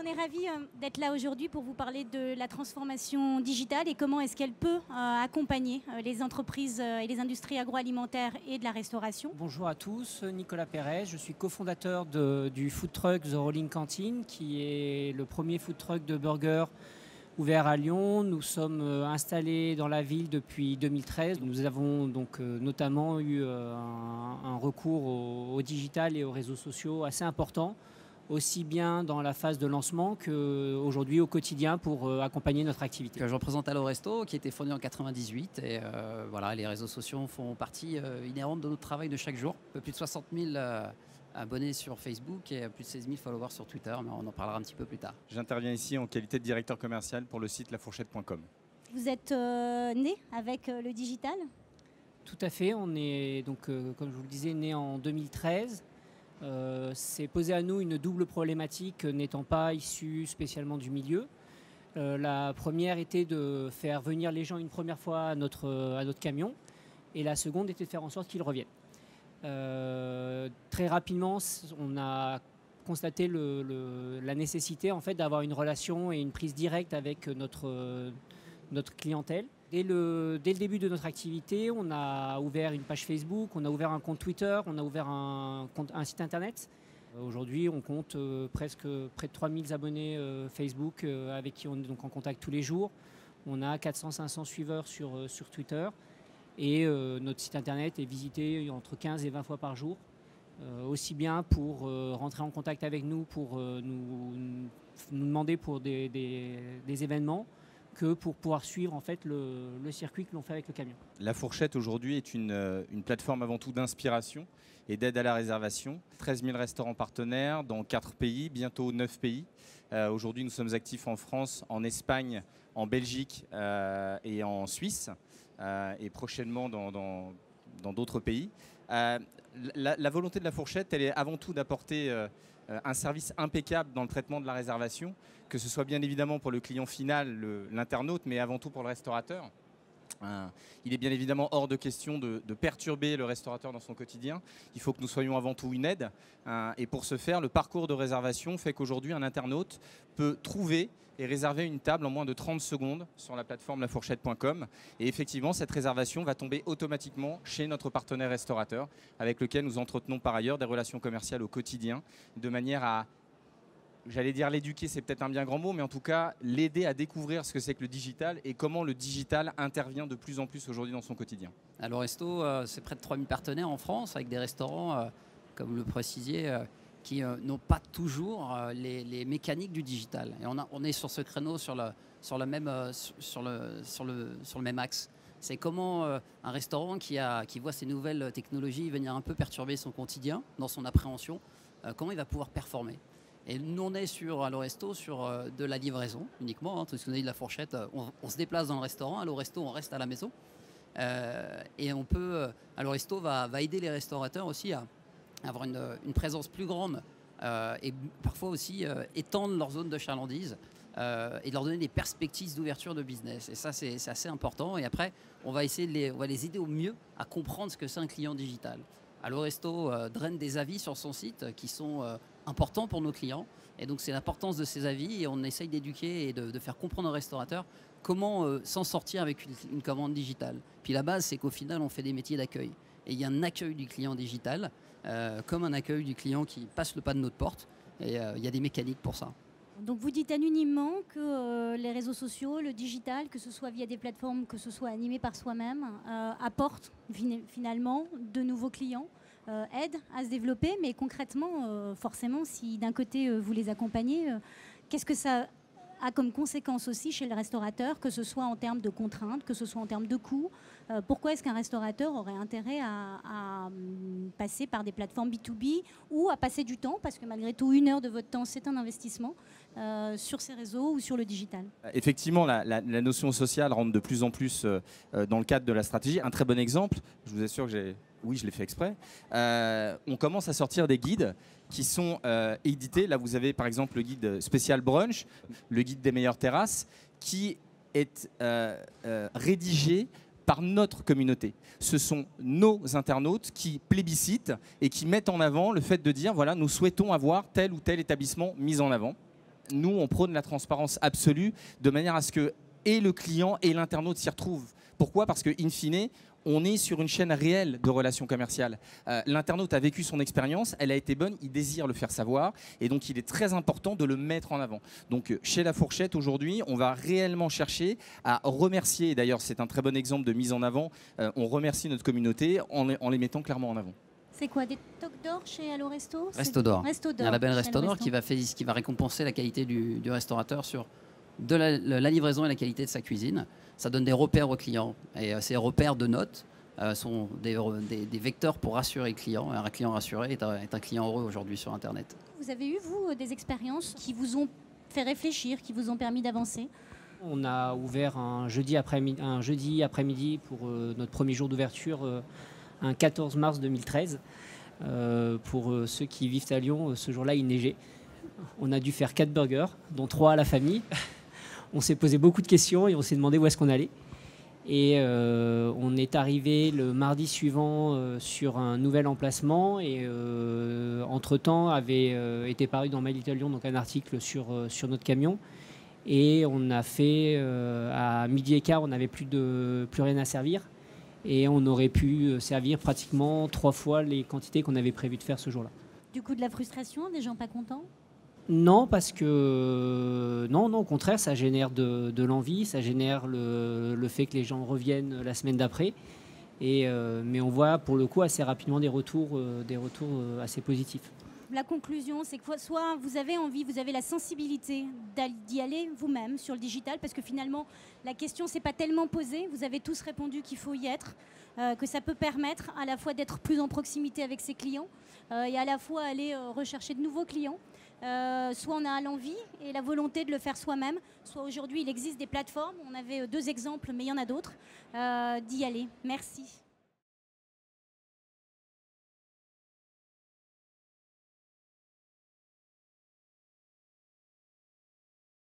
On est ravis d'être là aujourd'hui pour vous parler de la transformation digitale et comment est-ce qu'elle peut accompagner les entreprises et les industries agroalimentaires et de la restauration. Bonjour à tous, Nicolas Pérez, je suis cofondateur du food truck The Rolling Canteen, qui est le premier food truck de burger ouvert à Lyon. Nous sommes installés dans la ville depuis 2013. Nous avons donc notamment eu un recours au digital et aux réseaux sociaux assez important, aussi bien dans la phase de lancement qu'aujourd'hui au quotidien pour accompagner notre activité. Je représente Allo Resto qui a été fondé en 98 et voilà, les réseaux sociaux font partie inhérente de notre travail de chaque jour. Un peu plus de 60 000 abonnés sur Facebook et plus de 16 000 followers sur Twitter, mais on en parlera un petit peu plus tard. J'interviens ici en qualité de directeur commercial pour le site lafourchette.com. Vous êtes né avec le digital? Tout à fait, on est donc, comme je vous le disais, né en 2013. C'est posé à nous une double problématique n'étant pas issu spécialement du milieu. La première était de faire venir les gens une première fois à notre camion et la seconde était de faire en sorte qu'ils reviennent. Très rapidement, on a constaté la nécessité en fait, d'avoir une relation et une prise directe avec notre clientèle. Dès le début de notre activité, on a ouvert une page Facebook, on a ouvert un compte Twitter, on a ouvert un site internet. Aujourd'hui, on compte presque près de 3000 abonnés Facebook avec qui on est donc en contact tous les jours. On a 400-500 suiveurs sur Twitter et notre site internet est visité entre 15 et 20 fois par jour. Aussi bien pour rentrer en contact avec nous, pour nous demander pour des événements, que pour pouvoir suivre en fait, le circuit que l'on fait avec le camion. La Fourchette aujourd'hui est une plateforme avant tout d'inspiration et d'aide à la réservation. 13 000 restaurants partenaires dans 4 pays, bientôt 9 pays. Aujourd'hui, nous sommes actifs en France, en Espagne, en Belgique et en Suisse et prochainement dans d'autres pays. La volonté de la Fourchette, elle est avant tout d'apporter un service impeccable dans le traitement de la réservation, que ce soit bien évidemment pour le client final, l'internaute, mais avant tout pour le restaurateur. Il est bien évidemment hors de question de perturber le restaurateur dans son quotidien. Il faut que nous soyons avant tout une aide. Et pour ce faire, le parcours de réservation fait qu'aujourd'hui, un internaute peut trouver et réserver une table en moins de 30 secondes sur la plateforme lafourchette.com. Et effectivement, cette réservation va tomber automatiquement chez notre partenaire restaurateur, avec lequel nous entretenons par ailleurs des relations commerciales au quotidien, de manière à, j'allais dire l'éduquer, c'est peut-être un bien grand mot, mais en tout cas l'aider à découvrir ce que c'est que le digital et comment le digital intervient de plus en plus aujourd'hui dans son quotidien. Allo Resto, c'est près de 3000 partenaires en France avec des restaurants, comme le précisiez, qui n'ont pas toujours les mécaniques du digital. Et on est sur ce créneau sur le même axe. C'est comment un restaurant qui voit ces nouvelles technologies venir un peu perturber son quotidien dans son appréhension, comment il va pouvoir performer. Et nous, on est sur Allo Resto sur de la livraison uniquement. Tout ce qu'on a dit de la fourchette, on se déplace dans le restaurant. Allo Resto, on reste à la maison. Et Allo Resto va aider les restaurateurs aussi à avoir une présence plus grande et parfois aussi étendre leur zone de chalandise et leur donner des perspectives d'ouverture de business. Et ça, c'est assez important. Et après, on va les aider au mieux à comprendre ce que c'est un client digital. Allo Resto draine des avis sur son site qui sont importants pour nos clients. Et donc, c'est l'importance de ces avis et on essaye d'éduquer et de faire comprendre aux restaurateurs comment s'en sortir avec une commande digitale. Puis la base, c'est qu'au final, on fait des métiers d'accueil. Et il y a un accueil du client digital, comme un accueil du client qui passe le pas de notre porte. Et il y a des mécaniques pour ça. Donc vous dites anonymement que les réseaux sociaux, le digital, que ce soit via des plateformes, que ce soit animé par soi-même, apportent finalement de nouveaux clients, aident à se développer. Mais concrètement, forcément, si d'un côté vous les accompagnez, qu'est-ce que ça a comme conséquence aussi chez le restaurateur, que ce soit en termes de contraintes, que ce soit en termes de coûts? Pourquoi est-ce qu'un restaurateur aurait intérêt à passer par des plateformes B2B ou à passer du temps, parce que malgré tout, 1 heure de votre temps, c'est un investissement, sur ces réseaux ou sur le digital? Effectivement, la notion sociale rentre de plus en plus dans le cadre de la stratégie. Un très bon exemple, je vous assure que oui, je l'ai fait exprès. On commence à sortir des guides qui sont édités. Là, vous avez par exemple le guide spécial brunch, le guide des meilleures terrasses, qui est rédigé par notre communauté. Ce sont nos internautes qui plébiscitent et qui mettent en avant le fait de dire voilà, nous souhaitons avoir tel ou tel établissement mis en avant. nous, on prône la transparence absolue de manière à ce que et le client et l'internaute s'y retrouvent. Pourquoi ? Parce que, in fine, on est sur une chaîne réelle de relations commerciales. L'internaute a vécu son expérience, elle a été bonne, il désire le faire savoir et donc il est très important de le mettre en avant. Donc chez La Fourchette aujourd'hui, on va réellement chercher à remercier, et d'ailleurs c'est un très bon exemple de mise en avant, on remercie notre communauté en les mettant clairement en avant. C'est quoi, des toques d'or chez Allo Resto? Resto d'or. Resto Il y a un label Resto d'or qui va récompenser la qualité du restaurateur sur la livraison et la qualité de sa cuisine. Ça donne des repères aux clients. Et ces repères de notes sont des vecteurs pour rassurer le client. Et un client rassuré est un client heureux aujourd'hui sur Internet. Vous avez eu, vous, des expériences qui vous ont fait réfléchir, qui vous ont permis d'avancer? On a ouvert un jeudi après-midi pour notre premier jour d'ouverture, un 14 mars 2013. Pour ceux qui vivent à Lyon, ce jour-là, il neigeait. On a dû faire 4 burgers, dont 3 à la famille. On s'est posé beaucoup de questions et on s'est demandé où est-ce qu'on allait. Et on est arrivé le mardi suivant sur un nouvel emplacement. Et entre-temps, avait été paru dans My Little Lyon donc un article sur notre camion. Et on a fait, à midi et quart, on n'avait plus rien à servir. Et on aurait pu servir pratiquement 3 fois les quantités qu'on avait prévu de faire ce jour-là. Du coup, de la frustration, des gens pas contents? Non, parce que non, au contraire, ça génère de l'envie, ça génère le fait que les gens reviennent la semaine d'après. Mais on voit pour le coup assez rapidement des retours assez positifs. La conclusion, c'est que soit vous avez envie, vous avez la sensibilité d'y aller vous-même sur le digital, parce que finalement, la question ne s'est pas tellement posée. Vous avez tous répondu qu'il faut y être, que ça peut permettre à la fois d'être plus en proximité avec ses clients et à la fois aller rechercher de nouveaux clients. Soit on a l'envie et la volonté de le faire soi-même, soit aujourd'hui il existe des plateformes, on avait 2 exemples mais il y en a d'autres, d'y aller. Merci.